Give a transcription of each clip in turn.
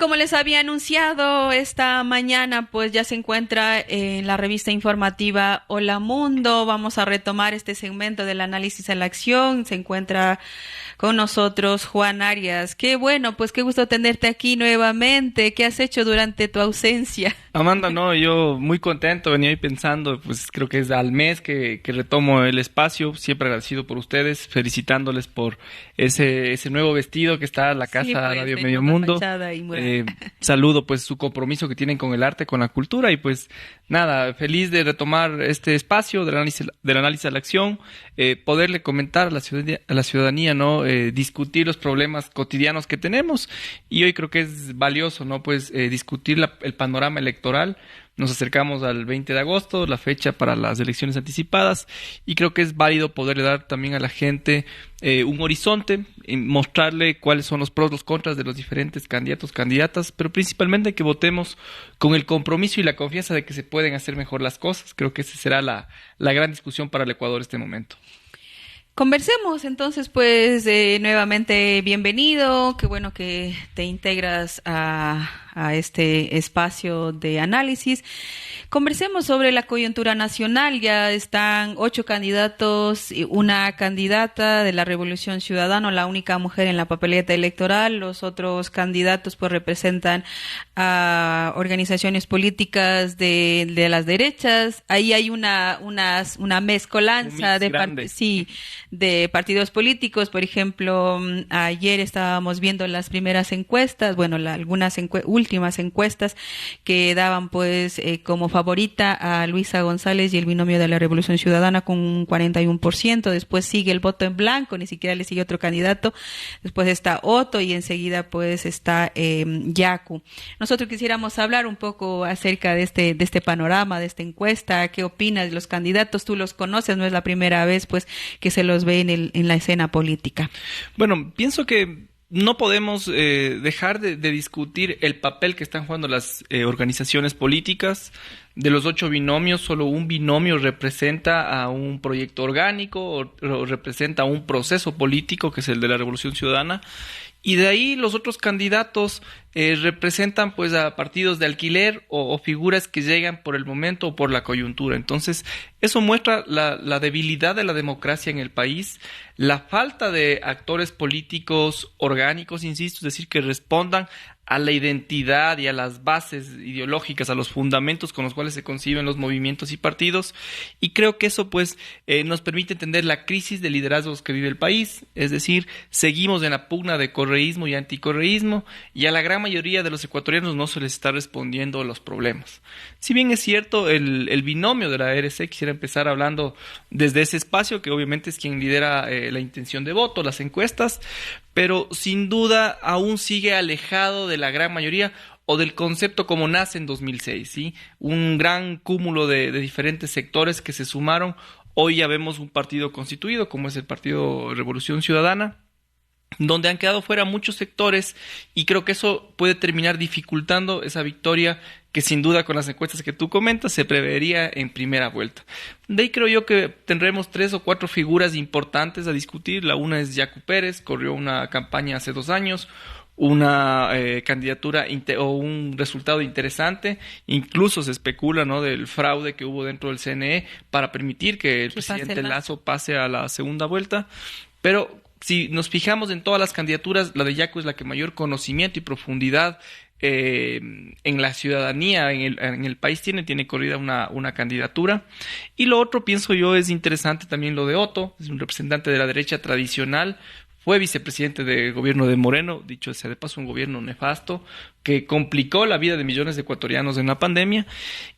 como les había anunciado esta mañana, pues ya se encuentra en la revista informativa Hola Mundo. Vamos a retomar este segmento del análisis a la acción. Se encuentra con nosotros Juan Arias. Qué bueno, pues qué gusto tenerte aquí nuevamente. ¿Qué has hecho durante tu ausencia? Amanda, no, yo muy contento, venía ahí pensando, pues creo que es al mes que retomo el espacio, siempre agradecido por ustedes, felicitándoles por ese nuevo vestido que está en la Casa Sí, pues, Radio tengo Medio una Mundo. fachada y mural. Saludo pues su compromiso que tienen con el arte, con la cultura y pues nada, feliz de retomar este espacio del análisis a la acción, poderle comentar a la ciudadanía, ¿no? Discutir los problemas cotidianos que tenemos y hoy creo que es valioso, ¿no? Pues discutir el panorama electoral. Nos acercamos al 20 de agosto, la fecha para las elecciones anticipadas, y creo que es válido poderle dar también a la gente un horizonte, mostrarle cuáles son los pros, los contras de los diferentes candidatos, candidatas, pero principalmente que votemos con el compromiso y la confianza de que se pueden hacer mejor las cosas. Creo que esa será la gran discusión para el Ecuador en este momento. Conversemos entonces, pues nuevamente bienvenido, qué bueno que te integras a este espacio de análisis. Conversemos sobre la coyuntura nacional. Ya están 8 candidatos y una candidata de la Revolución Ciudadana, la única mujer en la papeleta electoral. Los otros candidatos pues representan a organizaciones políticas de las derechas. Ahí hay una mezcolanza de partidos políticos. Por ejemplo, ayer estábamos viendo las primeras encuestas, bueno, algunas últimas encuestas que daban pues como favorita a Luisa González y el binomio de la Revolución Ciudadana con un 41%. Después sigue el voto en blanco, ni siquiera le sigue otro candidato. Después está Otto y enseguida pues está Yacu. Nosotros quisiéramos hablar un poco acerca de este panorama, de esta encuesta. ¿Qué opinas de los candidatos? Tú los conoces, no es la primera vez pues que se los ve en la escena política. Bueno, pienso que no podemos dejar de discutir el papel que están jugando las organizaciones políticas. De los 8 binomios, solo un binomio representa a un proyecto orgánico o representa a un proceso político, que es el de la Revolución Ciudadana. Y de ahí los otros candidatos representan pues a partidos de alquiler o figuras que llegan por el momento o por la coyuntura. Entonces, eso muestra la debilidad de la democracia en el país, la falta de actores políticos orgánicos, insisto, es decir, que respondan a la identidad y a las bases ideológicas, a los fundamentos con los cuales se conciben los movimientos y partidos, y creo que eso pues nos permite entender la crisis de liderazgos que vive el país. Es decir, seguimos en la pugna de correísmo y anticorreísmo, y a la gran mayoría de los ecuatorianos no se les está respondiendo a los problemas. Si bien es cierto, el binomio de la RC, quisiera empezar hablando desde ese espacio, que obviamente es quien lidera la intención de voto, las encuestas, pero sin duda aún sigue alejado de la gran mayoría o del concepto como nace en 2006, ¿sí? Un gran cúmulo de diferentes sectores que se sumaron. Hoy ya vemos un partido constituido, como es el Partido Revolución Ciudadana, donde han quedado fuera muchos sectores, y creo que eso puede terminar dificultando esa victoria que sin duda con las encuestas que tú comentas se prevería en primera vuelta. De ahí creo yo que tendremos 3 o 4 figuras importantes a discutir. La una es Yacu Pérez, corrió una campaña hace 2 años, una candidatura o un resultado interesante. Incluso se especula, ¿no?, del fraude que hubo dentro del CNE para permitir que el presidente Lasso pase a la segunda vuelta. Pero si nos fijamos en todas las candidaturas, la de Yacu es la que mayor conocimiento y profundidad en la ciudadanía, en el país tiene corrida una candidatura. Y lo otro, pienso yo, es interesante también lo de Otto, es un representante de la derecha tradicional, fue vicepresidente del gobierno de Moreno, dicho sea de paso, un gobierno nefasto que complicó la vida de millones de ecuatorianos en la pandemia.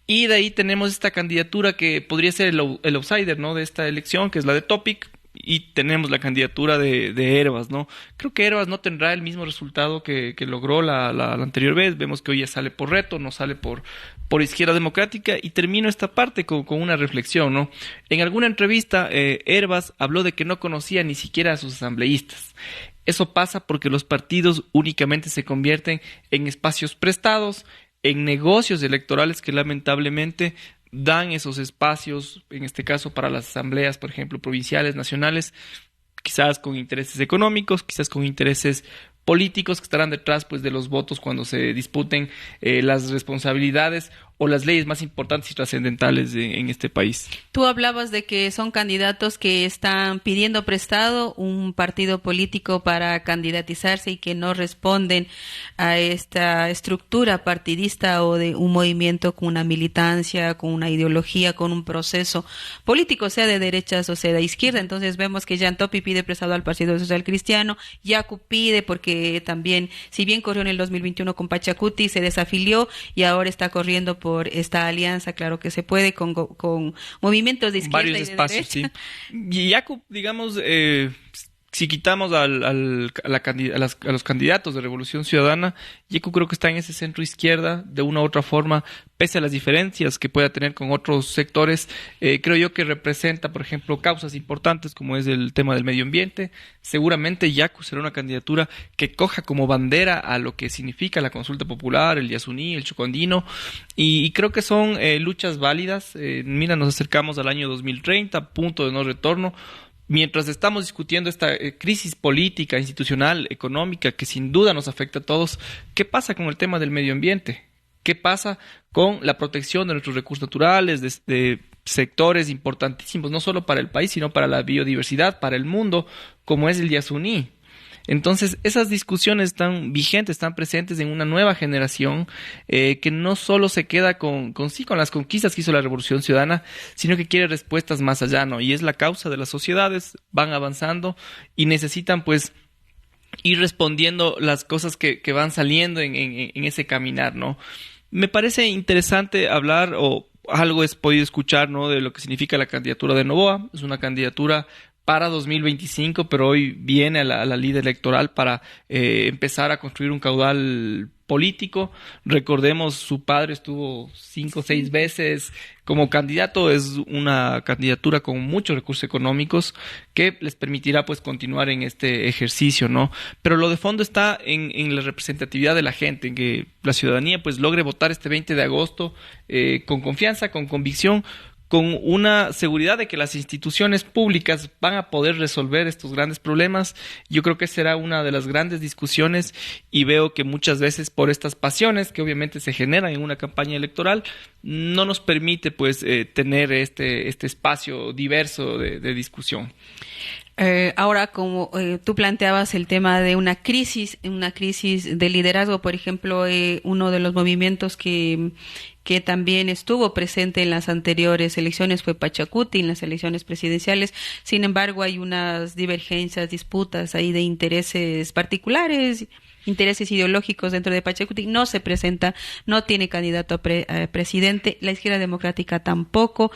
Y de ahí tenemos esta candidatura que podría ser el outsider, ¿no?, de esta elección, que es la de Topic. Y tenemos la candidatura de Herbas, ¿no? Creo que Herbas no tendrá el mismo resultado que logró la anterior vez. Vemos que hoy ya sale por Reto, no sale por Izquierda Democrática. Y termino esta parte con una reflexión, ¿no? En alguna entrevista, Herbas habló de que no conocía ni siquiera a sus asambleístas. Eso pasa porque los partidos únicamente se convierten en espacios prestados, en negocios electorales que lamentablemente dan esos espacios, en este caso para las asambleas, por ejemplo, provinciales, nacionales, quizás con intereses económicos, quizás con intereses políticos que estarán detrás pues de los votos cuando se disputen las responsabilidades o las leyes más importantes y trascendentales en este país. Tú hablabas de que son candidatos que están pidiendo prestado un partido político para candidatizarse y que no responden a esta estructura partidista o de un movimiento con una militancia, con una ideología, con un proceso político, sea de derechas o sea de izquierda. Entonces vemos que Jan Topi pide prestado al Partido Social Cristiano, Yacu pide porque también, si bien corrió en el 2021 con Pachacuti, se desafilió y ahora está corriendo por esta alianza, claro que se puede, con movimientos de izquierda varios y de espacios, derecha. sí. Y Yacu, digamos, si quitamos a los candidatos de Revolución Ciudadana, Yacu creo que está en ese centro izquierda, de una u otra forma, pese a las diferencias que pueda tener con otros sectores, creo yo que representa, por ejemplo, causas importantes como es el tema del medio ambiente. Seguramente Yacu será una candidatura que coja como bandera a lo que significa la consulta popular, el Yasuní, el Chocondino, y creo que son luchas válidas. Mira, nos acercamos al año 2030, punto de no retorno. Mientras estamos discutiendo esta crisis política, institucional, económica, que sin duda nos afecta a todos, ¿qué pasa con el tema del medio ambiente? ¿Qué pasa con la protección de nuestros recursos naturales, de sectores importantísimos, no solo para el país, sino para la biodiversidad, para el mundo, como es el Yasuní? Entonces, esas discusiones están vigentes, están presentes en una nueva generación que no solo se queda con las conquistas que hizo la Revolución Ciudadana, sino que quiere respuestas más allá, ¿no? Y es la causa de las sociedades, van avanzando y necesitan, pues, ir respondiendo las cosas que van saliendo en ese caminar, ¿no? Me parece interesante hablar, o algo he podido escuchar, ¿no?, de lo que significa la candidatura de Noboa. Es una candidatura para 2025, pero hoy viene a la lida electoral para empezar a construir un caudal político. Recordemos, su padre estuvo 5 o 6 veces como candidato. Es una candidatura con muchos recursos económicos que les permitirá pues continuar en este ejercicio, ¿no? Pero lo de fondo está en la representatividad de la gente, en que la ciudadanía pues logre votar este 20 de agosto con confianza, con convicción, con una seguridad de que las instituciones públicas van a poder resolver estos grandes problemas. Yo creo que será una de las grandes discusiones, y veo que muchas veces por estas pasiones que obviamente se generan en una campaña electoral no nos permite pues tener este espacio diverso de discusión. Ahora, como tú planteabas el tema de una crisis de liderazgo, por ejemplo, uno de los movimientos que también estuvo presente en las anteriores elecciones fue Pachacuti, en las elecciones presidenciales. Sin embargo, hay unas divergencias, disputas ahí de intereses particulares, intereses ideológicos dentro de Pachacuti. No se presenta, no tiene candidato a presidente, la izquierda democrática tampoco.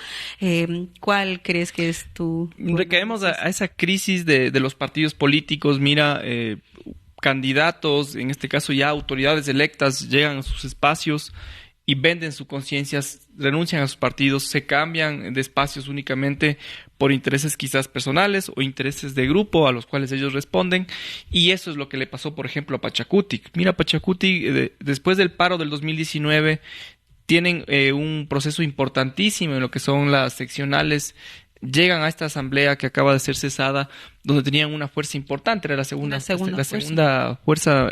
¿Cuál crees que es tu...? Recaemos a esa crisis de los partidos políticos. Mira, candidatos, en este caso ya autoridades electas, llegan a sus espacios y venden su conciencia, renuncian a sus partidos, se cambian de espacios únicamente por intereses quizás personales o intereses de grupo a los cuales ellos responden, y eso es lo que le pasó, por ejemplo, a Pachacuti. Mira, Pachacuti, después del paro del 2019, tienen un proceso importantísimo en lo que son las seccionales. Llegan a esta asamblea que acaba de ser cesada, donde tenían una fuerza importante, era la segunda fuerza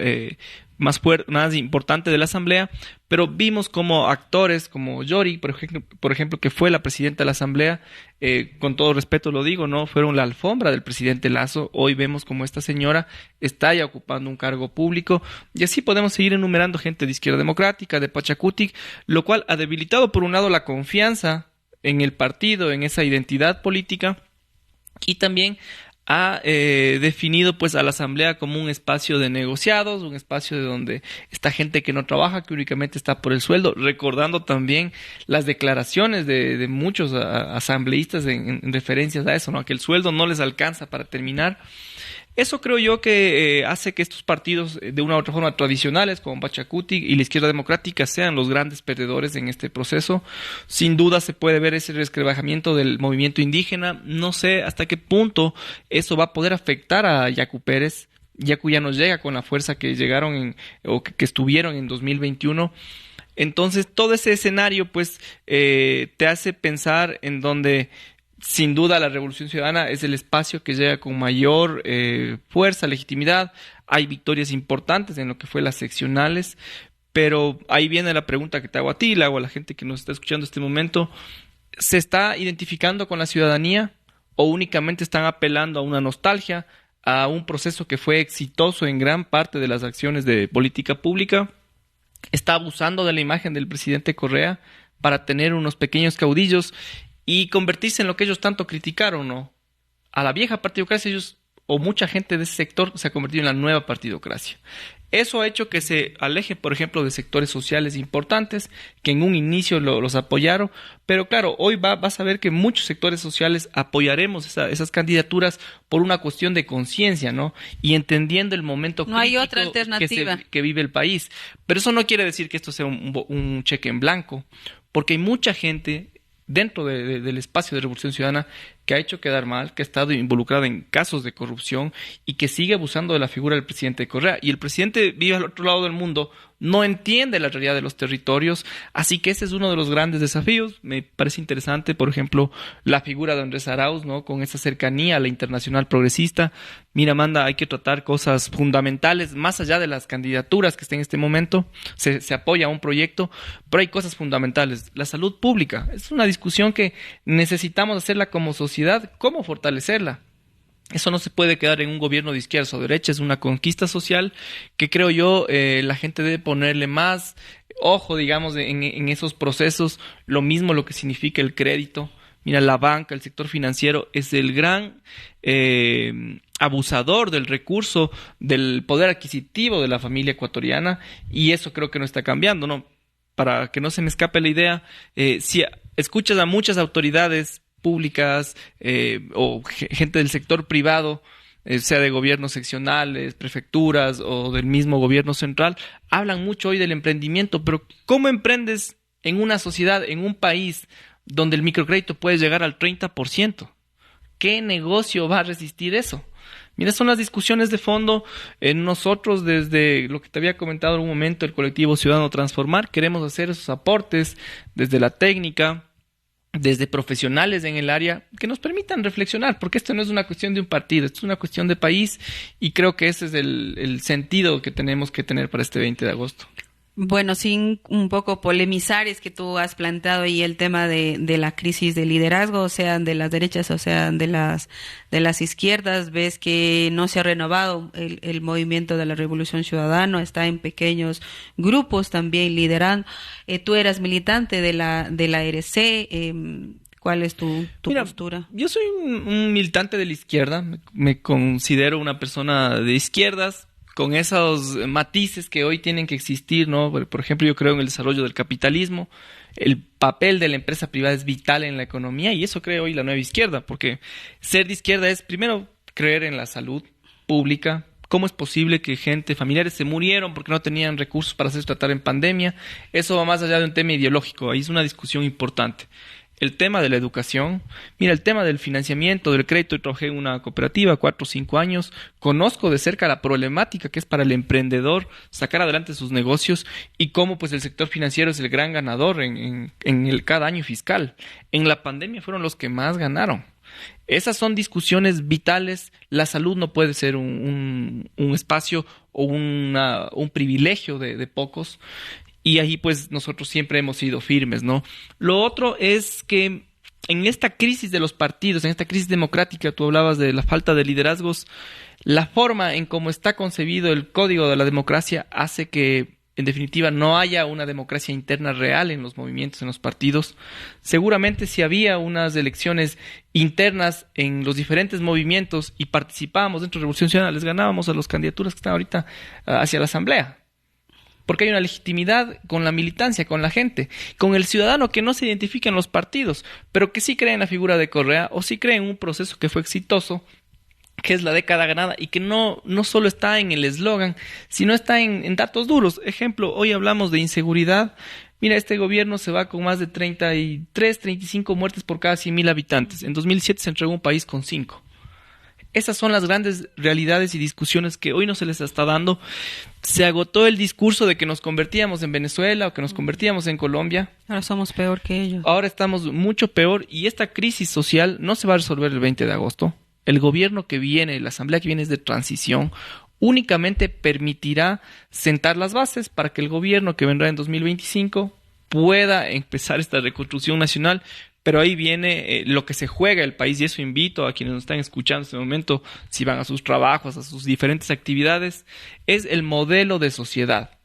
más importante de la asamblea, pero vimos como actores como Yori, por ejemplo, que fue la presidenta de la asamblea, con todo respeto lo digo, no fueron la alfombra del presidente Lasso. Hoy vemos como esta señora está ya ocupando un cargo público, y así podemos seguir enumerando gente de Izquierda Democrática, de Pachacuti, lo cual ha debilitado por un lado la confianza en el partido, en esa identidad política, y también ha definido pues a la asamblea como un espacio de negociados, un espacio de donde está gente que no trabaja, que únicamente está por el sueldo, recordando también las declaraciones de muchos asambleístas en referencias a eso, ¿no?, que el sueldo no les alcanza para terminar. Eso creo yo que hace que estos partidos de una u otra forma tradicionales como Pachacuti y la Izquierda Democrática sean los grandes perdedores en este proceso. Sin duda se puede ver ese resquebrajamiento del movimiento indígena. No sé hasta qué punto eso va a poder afectar a Yacu Pérez. Yacu ya no llega con la fuerza que llegaron que estuvieron en 2021. Entonces todo ese escenario pues te hace pensar en donde sin duda la Revolución Ciudadana es el espacio que llega con mayor fuerza, legitimidad hay victorias importantes en lo que fue las seccionales, pero ahí viene la pregunta que te hago a ti, la hago a la gente que nos está escuchando en este momento. ¿Se está identificando con la ciudadanía o únicamente están apelando a una nostalgia, a un proceso que fue exitoso en gran parte de las acciones de política pública? ¿Está abusando de la imagen del presidente Correa para tener unos pequeños caudillos y convertirse en lo que ellos tanto criticaron, ¿no? A la vieja partidocracia ellos, o mucha gente de ese sector, se ha convertido en la nueva partidocracia. Eso ha hecho que se aleje, por ejemplo, de sectores sociales importantes que en un inicio los apoyaron, pero claro, hoy vas a ver que muchos sectores sociales apoyaremos esas candidaturas por una cuestión de conciencia, ¿no? Y entendiendo el momento no hay otra alternativa que vive el país. Pero eso no quiere decir que esto sea un cheque en blanco, porque hay mucha gente dentro del espacio de Revolución Ciudadana que ha hecho quedar mal, que ha estado involucrada en casos de corrupción y que sigue abusando de la figura del presidente Correa. Y el presidente vive al otro lado del mundo, no entiende la realidad de los territorios, así que ese es uno de los grandes desafíos. Me parece interesante, por ejemplo, la figura de Andrés Arauz, ¿no? Con esa cercanía a la internacional progresista. Mira, Amanda, hay que tratar cosas fundamentales, más allá de las candidaturas que estén en este momento. Se apoya a un proyecto, pero hay cosas fundamentales. La salud pública es una discusión que necesitamos hacerla como sociedad. ¿Cómo fortalecerla? Eso no se puede quedar en un gobierno de izquierda o derecha, es una conquista social que creo yo la gente debe ponerle más ojo, digamos, en esos procesos. Lo mismo lo que significa el crédito. Mira, la banca, el sector financiero es el gran abusador del recurso, del poder adquisitivo de la familia ecuatoriana, y eso creo que no está cambiando, ¿no? Para que no se me escape la idea, si escuchas a muchas autoridades públicas o gente del sector privado, sea de gobiernos seccionales, prefecturas o del mismo gobierno central, hablan mucho hoy del emprendimiento, pero ¿cómo emprendes en una sociedad, en un país donde el microcrédito puede llegar al 30%? ¿Qué negocio va a resistir eso? Mira, son las discusiones de fondo. Nosotros, desde lo que te había comentado en un momento, el colectivo Ciudadano Transformar, queremos hacer esos aportes desde la técnica, desde profesionales en el área, que nos permitan reflexionar, porque esto no es una cuestión de un partido, esto es una cuestión de país, y creo que ese es el sentido que tenemos que tener para este 20 de agosto. Bueno, sin un poco polemizar, es que tú has planteado ahí el tema de la crisis de liderazgo, sean de las derechas o sean de las izquierdas. Ves que no se ha renovado el movimiento de la Revolución Ciudadana, está en pequeños grupos también liderando. Tú eras militante de la RC. ¿Cuál es tu postura? Yo soy un militante de la izquierda, me considero una persona de izquierdas, con esos matices que hoy tienen que existir, ¿no? Por ejemplo, yo creo en el desarrollo del capitalismo. El papel de la empresa privada es vital en la economía, y eso creo hoy la nueva izquierda, porque ser de izquierda es primero creer en la salud pública. ¿Cómo es posible que familiares se murieron porque no tenían recursos para hacerse tratar en pandemia? Eso va más allá de un tema ideológico, ahí es una discusión importante. El tema de la educación, mira, el tema del financiamiento, del crédito. Yo trabajé en una cooperativa 4 o 5 años, conozco de cerca la problemática que es para el emprendedor sacar adelante sus negocios y cómo pues el sector financiero es el gran ganador en cada año fiscal. En la pandemia fueron los que más ganaron. Esas son discusiones vitales. La salud no puede ser un espacio o un privilegio de pocos. Y ahí pues nosotros siempre hemos sido firmes, ¿no? Lo otro es que en esta crisis de los partidos, en esta crisis democrática, tú hablabas de la falta de liderazgos, la forma en cómo está concebido el código de la democracia hace que, en definitiva, no haya una democracia interna real en los movimientos, en los partidos. Seguramente si había unas elecciones internas en los diferentes movimientos y participábamos dentro de Revolución Ciudadana, les ganábamos a las candidaturas que están ahorita hacia la Asamblea. Porque hay una legitimidad con la militancia, con la gente, con el ciudadano que no se identifica en los partidos, pero que sí cree en la figura de Correa o sí cree en un proceso que fue exitoso, que es la década ganada, y que no solo está en el eslogan, sino está en datos duros. Ejemplo, hoy hablamos de inseguridad. Mira, este gobierno se va con más de 33, 35 muertes por cada 100,000 habitantes. En 2007 se entregó un país con 5. Esas son las grandes realidades y discusiones que hoy no se les está dando. Se agotó el discurso de que nos convertíamos en Venezuela o que nos convertíamos en Colombia. Ahora somos peor que ellos. Ahora estamos mucho peor, y esta crisis social no se va a resolver el 20 de agosto. El gobierno que viene, la asamblea que viene es de transición. únicamente permitirá sentar las bases para que el gobierno que vendrá en 2025 pueda empezar esta reconstrucción nacional. Pero ahí viene lo que se juega el país, y eso invito a quienes nos están escuchando en este momento, si van a sus trabajos, a sus diferentes actividades, es el modelo de sociedad.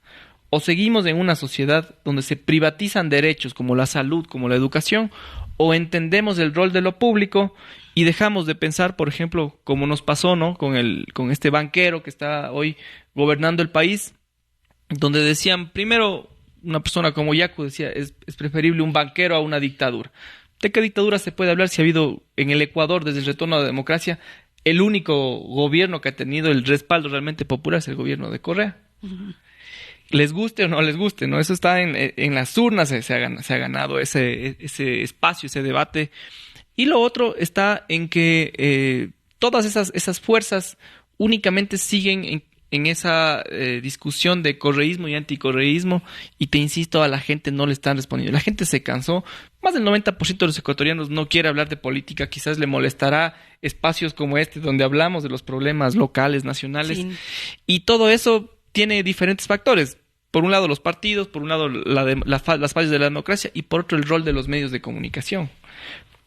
O seguimos en una sociedad donde se privatizan derechos como la salud, como la educación, o entendemos el rol de lo público y dejamos de pensar, por ejemplo, como nos pasó, ¿no?, con este banquero que está hoy gobernando el país, donde decían, primero, una persona como Yacu decía, es preferible un banquero a una dictadura. ¿De qué dictadura se puede hablar si ha habido en el Ecuador, desde el retorno a la democracia, el único gobierno que ha tenido el respaldo realmente popular es el gobierno de Correa? Uh-huh. Les guste o no les guste, ¿no? Eso está en las urnas, se ha ganado ese espacio, ese debate. Y lo otro está en que todas esas fuerzas únicamente siguen en esa discusión de correísmo y anticorreísmo, y te insisto, a la gente no le están respondiendo. La gente se cansó. Más del 90% de los ecuatorianos no quiere hablar de política. Quizás le molestará espacios como este donde hablamos de los problemas locales, nacionales. Sí. Y todo eso tiene diferentes factores. Por un lado los partidos, por un lado las fallas de la democracia, y por otro el rol de los medios de comunicación.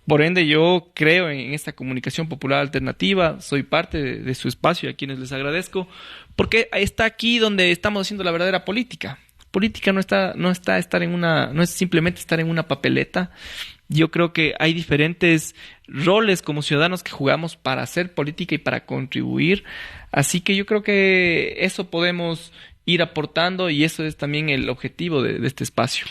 Por ende, yo creo en esta comunicación popular alternativa, soy parte de su espacio y a quienes les agradezco, porque está aquí donde estamos haciendo la verdadera política. Política no es simplemente estar en una papeleta. Yo creo que hay diferentes roles como ciudadanos que jugamos para hacer política y para contribuir. Así que yo creo que eso podemos ir aportando, y eso es también el objetivo de este espacio.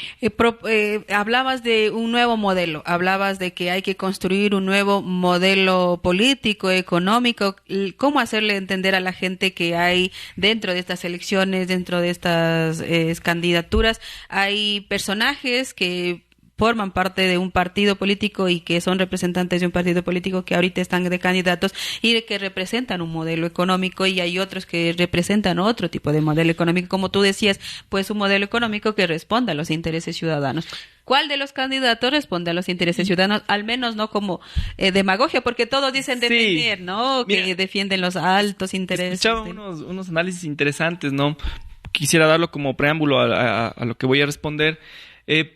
Hablabas de un nuevo modelo, hablabas de que hay que construir un nuevo modelo político, económico. ¿Cómo hacerle entender a la gente que hay dentro de estas elecciones, dentro de estas candidaturas, hay personajes que forman parte de un partido político y que son representantes de un partido político que ahorita están de candidatos y de que representan un modelo económico, y hay otros que representan otro tipo de modelo económico, como tú decías, pues un modelo económico que responda a los intereses ciudadanos? ¿Cuál de los candidatos responde a los intereses ciudadanos? Al menos no como demagogia, porque todos dicen defender, ¿no? Que mira, defienden los altos intereses. Escuchaba unos análisis interesantes, ¿no? Quisiera darlo como preámbulo a lo que voy a responder.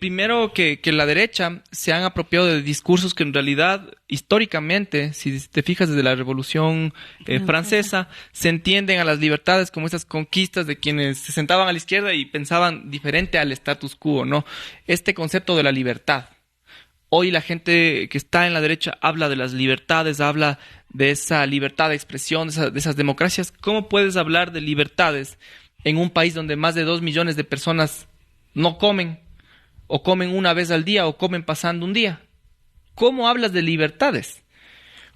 Primero que la derecha se han apropiado de discursos que en realidad históricamente, si te fijas desde la Revolución Francesa, se entienden a las libertades como esas conquistas de quienes se sentaban a la izquierda y pensaban diferente al status quo, ¿no? Este concepto de la libertad. Hoy la gente que está en la derecha habla de las libertades, habla de esa libertad de expresión, de esas democracias. ¿Cómo puedes hablar de libertades en un país donde más de 2 millones de personas no comen? O comen una vez al día, o comen pasando un día. ¿Cómo hablas de libertades?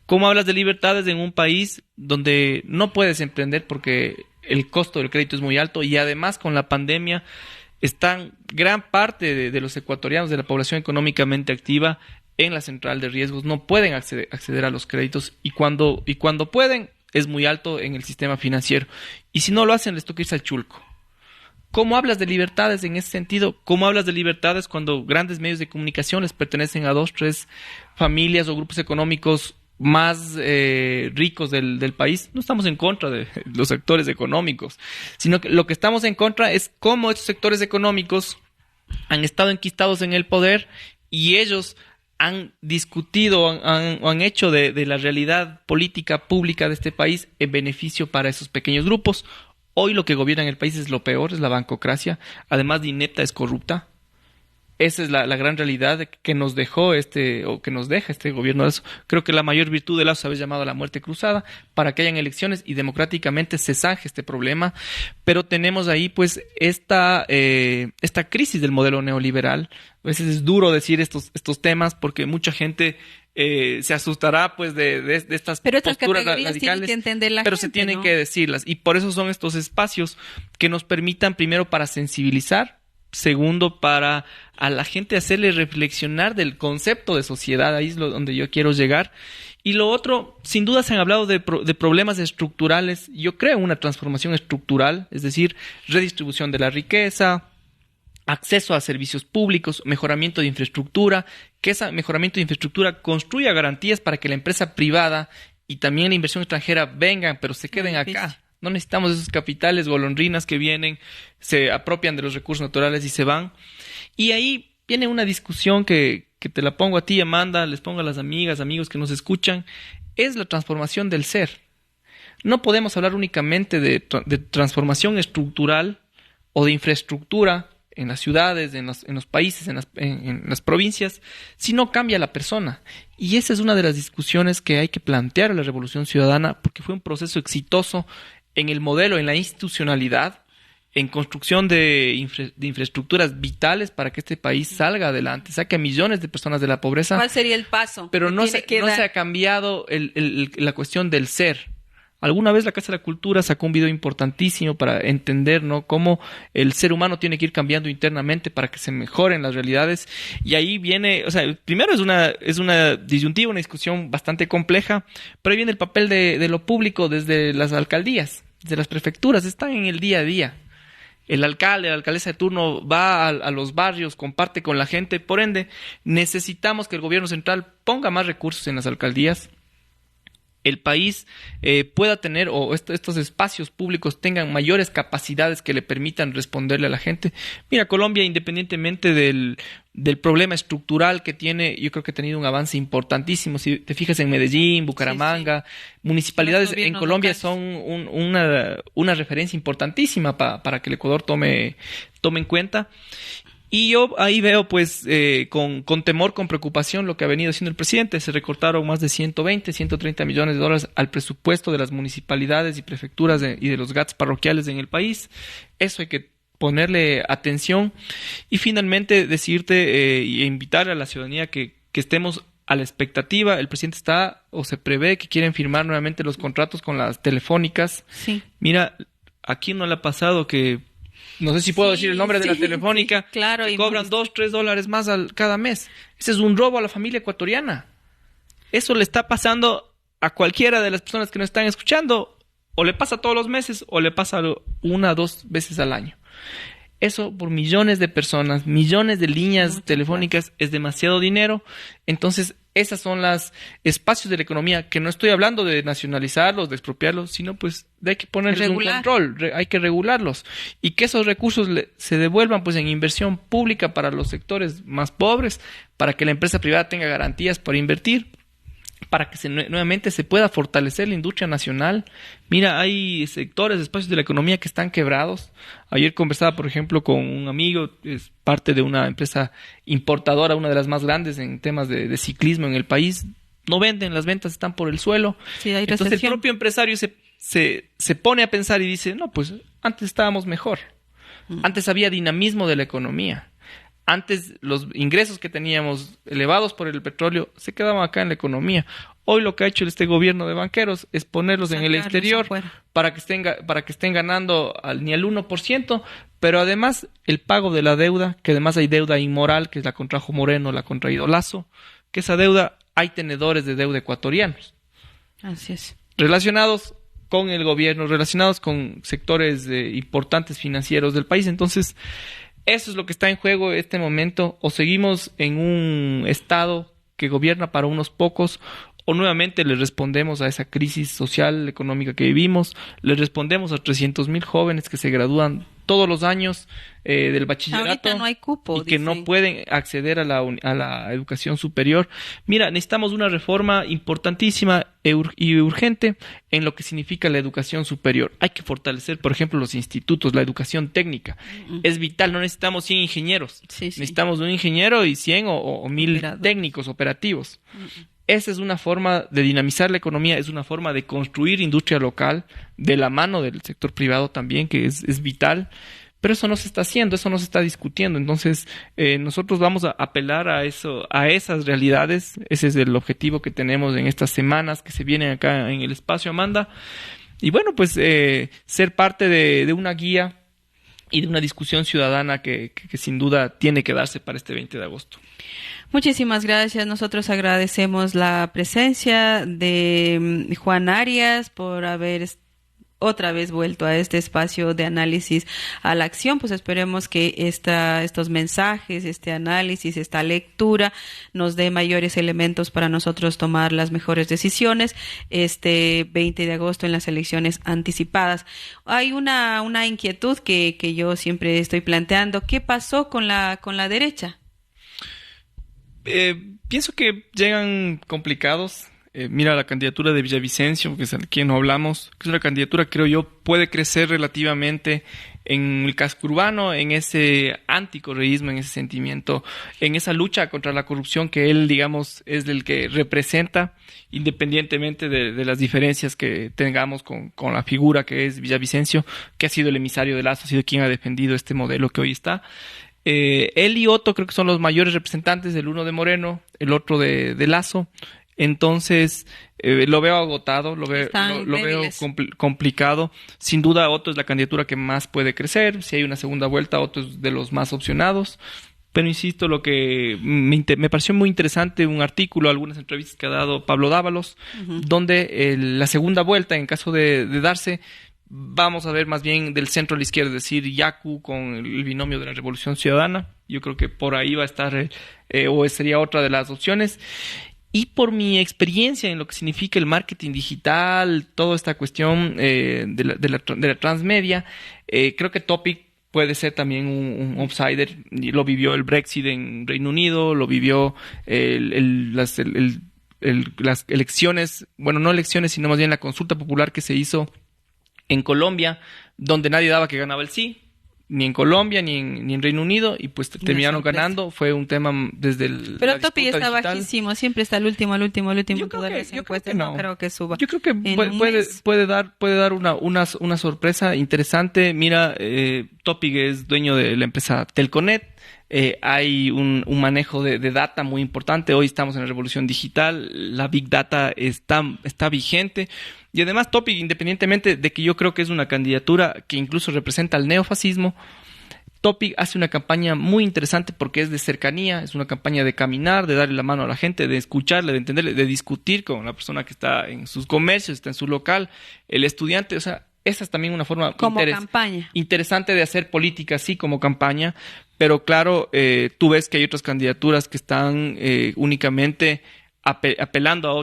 ¿Cómo hablas de libertades en un país donde no puedes emprender porque el costo del crédito es muy alto, y además con la pandemia están gran parte de los ecuatorianos, de la población económicamente activa, en la central de riesgos? No pueden acceder a los créditos, y cuando pueden es muy alto en el sistema financiero. Y si no lo hacen, les toca irse al chulco. ¿Cómo hablas de libertades en ese sentido? ¿Cómo hablas de libertades cuando grandes medios de comunicación les pertenecen a 2, 3 familias o grupos económicos más ricos del país? No estamos en contra de los sectores económicos, sino que lo que estamos en contra es cómo estos sectores económicos han estado enquistados en el poder, y ellos han discutido o han hecho de la realidad política pública de este país en beneficio para esos pequeños grupos. Hoy lo que gobierna en el país es lo peor, es la bancocracia. Además de inepta, es corrupta. Esa es la gran realidad que nos dejó que nos deja este gobierno de Lazo. Creo que la mayor virtud de Lazo es haber llamado a la muerte cruzada para que hayan elecciones y democráticamente se zanje este problema. Pero tenemos ahí pues esta crisis del modelo neoliberal. A veces es duro decir estos temas porque mucha gente se asustará pues de estas posturas radicales, pero se tienen que decirlas, y por eso son estos espacios que nos permitan, primero, para sensibilizar, segundo, para a la gente hacerle reflexionar del concepto de sociedad. Ahí es donde yo quiero llegar. Y lo otro, sin duda se han hablado de problemas estructurales. Yo creo en una transformación estructural, es decir, redistribución de la riqueza, acceso a servicios públicos, mejoramiento de infraestructura, que ese mejoramiento de infraestructura construya garantías para que la empresa privada y también la inversión extranjera vengan, pero se queden acá, No necesitamos esos capitales golondrinas que vienen, se apropian de los recursos naturales y se van. Y ahí viene una discusión que te la pongo a ti, Amanda, les pongo a las amigas, amigos que nos escuchan, es la transformación del ser. No podemos hablar únicamente de transformación estructural o de infraestructura en las ciudades, en los países, en las provincias, si no cambia la persona. Y esa es una de las discusiones que hay que plantear a la Revolución Ciudadana, porque fue un proceso exitoso en el modelo, en la institucionalidad, en construcción de infraestructuras vitales para que este país salga adelante, saque a millones de personas de la pobreza. ¿Cuál sería el paso? Pero no se ha cambiado la cuestión del ser. Alguna vez la Casa de la Cultura sacó un video importantísimo para entender, ¿no?, cómo el ser humano tiene que ir cambiando internamente para que se mejoren las realidades. Y ahí viene, o sea, primero es una disyuntiva, una discusión bastante compleja, pero ahí viene el papel de lo público desde las alcaldías, desde las prefecturas, están en el día a día. El alcalde, la alcaldesa de turno va a los barrios, comparte con la gente, por ende, necesitamos que el gobierno central ponga más recursos en las alcaldías, el país pueda tener, o estos espacios públicos tengan mayores capacidades que le permitan responderle a la gente. Mira, Colombia, independientemente del problema estructural que tiene, yo creo que ha tenido un avance importantísimo. Si te fijas en Medellín, Bucaramanga, municipalidades en Colombia son una referencia importantísima para que el Ecuador tome en cuenta. Y yo ahí veo, pues, con temor, con preocupación lo que ha venido haciendo el presidente. Se recortaron más de 130 millones de dólares al presupuesto de las municipalidades y prefecturas y de los GATS parroquiales en el país. Eso hay que ponerle atención. Y finalmente decirte e invitar a la ciudadanía que estemos a la expectativa. El presidente está, o se prevé que quieren firmar nuevamente los contratos con las telefónicas. Sí. Mira, aquí no le ha pasado que... No sé si puedo decir el nombre de la telefónica. Sí, claro. Que cobran $2-3 más cada mes. Ese es un robo a la familia ecuatoriana. Eso le está pasando a cualquiera de las personas que nos están escuchando. O le pasa todos los meses o le pasa 1 o 2 veces al año. Eso por millones de personas, millones de líneas telefónicas, es demasiado dinero. Entonces, esas son las espacios de la economía, que no estoy hablando de nacionalizarlos, de expropiarlos, sino pues de hay que ponerles un control, hay que regularlos. Y que esos recursos se devuelvan pues en inversión pública para los sectores más pobres, para que la empresa privada tenga garantías para invertir, para que nuevamente se pueda fortalecer la industria nacional. Mira, hay sectores, espacios de la economía que están quebrados. Ayer conversaba, por ejemplo, con un amigo, es parte de una empresa importadora, una de las más grandes en temas de ciclismo en el país. No venden, las ventas están por el suelo. Sí, hay Entonces el propio empresario se pone a pensar y dice, no, pues antes estábamos mejor. Antes había dinamismo de la economía. Antes los ingresos que teníamos elevados por el petróleo se quedaban acá en la economía. Hoy lo que ha hecho este gobierno de banqueros es ponerlos en el exterior para que estén ganando ni al 1%, pero además el pago de la deuda, que además hay deuda inmoral, que es la contrajo Moreno, la ha contraído Lazo, que esa deuda, hay tenedores de deuda ecuatorianos. Así es. Relacionados con el gobierno, relacionados con sectores importantes financieros del país. Entonces, eso es lo que está en juego en este momento. O seguimos en un estado que gobierna para unos pocos, o nuevamente le respondemos a esa crisis social, económica que vivimos, le respondemos a 300,000 jóvenes que se gradúan todos los años del bachillerato. Ahorita no hay cupo, y que no pueden acceder a la educación superior. Mira, necesitamos una reforma importantísima y urgente en lo que significa la educación superior. Hay que fortalecer, por ejemplo, los institutos, la educación técnica. Es vital, no necesitamos 100 ingenieros. Necesitamos un ingeniero y 100 o 1000 técnicos operativos. Esa es una forma de dinamizar la economía, es una forma de construir industria local de la mano del sector privado también, que es vital, pero eso no se está haciendo, eso no se está discutiendo. Entonces, nosotros vamos a apelar a esas realidades. Ese es el objetivo que tenemos en estas semanas que se vienen acá en el espacio, Amanda. Y bueno, pues ser parte de una guía y de una discusión ciudadana que sin duda tiene que darse para este 20 de agosto. Muchísimas gracias. Nosotros agradecemos la presencia de Juan Arias por haber otra vez vuelto a este espacio de análisis a la acción. Pues esperemos que estos mensajes, este análisis, esta lectura nos dé mayores elementos para nosotros tomar las mejores decisiones este 20 de agosto en las elecciones anticipadas. Hay una inquietud que yo siempre estoy planteando. ¿Qué pasó con la derecha? Pienso que llegan complicados. Mira, la candidatura de Villavicencio, que es de quien no hablamos, que es una candidatura, creo yo, puede crecer relativamente en el casco urbano, en ese anticorreísmo, en ese sentimiento, en esa lucha contra la corrupción que él, digamos, es el que representa, independientemente de las diferencias que tengamos con la figura que es Villavicencio, que ha sido el emisario de Lazo, ha sido quien ha defendido este modelo que hoy está. Él y Otto creo que son los mayores representantes, el uno de Moreno, el otro de Lazo. Entonces, lo veo agotado, lo veo complicado. Sin duda, Otto es la candidatura que más puede crecer. Si hay una segunda vuelta, Otto es de los más opcionados. Pero insisto, lo que me pareció muy interesante, un artículo, algunas entrevistas que ha dado Pablo Dávalos, donde la segunda vuelta, en caso de darse, vamos a ver más bien del centro a la izquierda, es decir, Yacu con el binomio de la Revolución Ciudadana. Yo creo que por ahí va a estar, o sería otra de las opciones. Y por mi experiencia en lo que significa el marketing digital, toda esta cuestión de la transmedia, creo que Topic puede ser también un outsider. Lo vivió el Brexit en Reino Unido, lo vivió las elecciones, bueno, no elecciones, sino más bien la consulta popular que se hizo en Colombia, donde nadie daba que ganaba el sí, ni en Colombia, ni en Reino Unido, y pues terminaron ganando. Fue un tema desde el. Pero Topic está digital. Bajísimo, siempre está el último. Yo creo que no creo que suba. Yo creo que puede dar una sorpresa interesante. Mira, Topic es dueño de la empresa Telconet. Hay un manejo de data muy importante. Hoy estamos en la revolución digital. La Big Data está vigente. Y además Topic, independientemente de que yo creo que es una candidatura que incluso representa al neofascismo, Topic hace una campaña muy interesante porque es de cercanía, es una campaña de caminar, de darle la mano a la gente, de escucharle, de entenderle, de discutir con la persona que está en sus comercios, está en su local, el estudiante. O sea, esa es también una forma interesante de hacer política, sí, como campaña. Pero claro, tú ves que hay otras candidaturas que están únicamente apelando a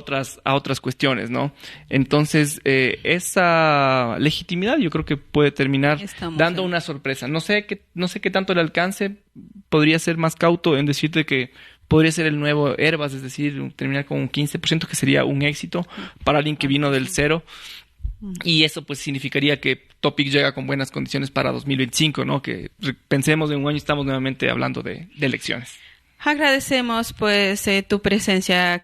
otras cuestiones, ¿no? Entonces, esa legitimidad yo creo que puede terminar dando una sorpresa. No sé qué tanto le alcance. Podría ser más cauto en decirte que podría ser el nuevo Herbas, es decir, terminar con un 15%, que sería un éxito para alguien que vino del cero. Y eso pues significaría que Topic llega con buenas condiciones para 2025, ¿no? Que pensemos en un año, estamos nuevamente hablando de elecciones. Agradecemos pues tu presencia.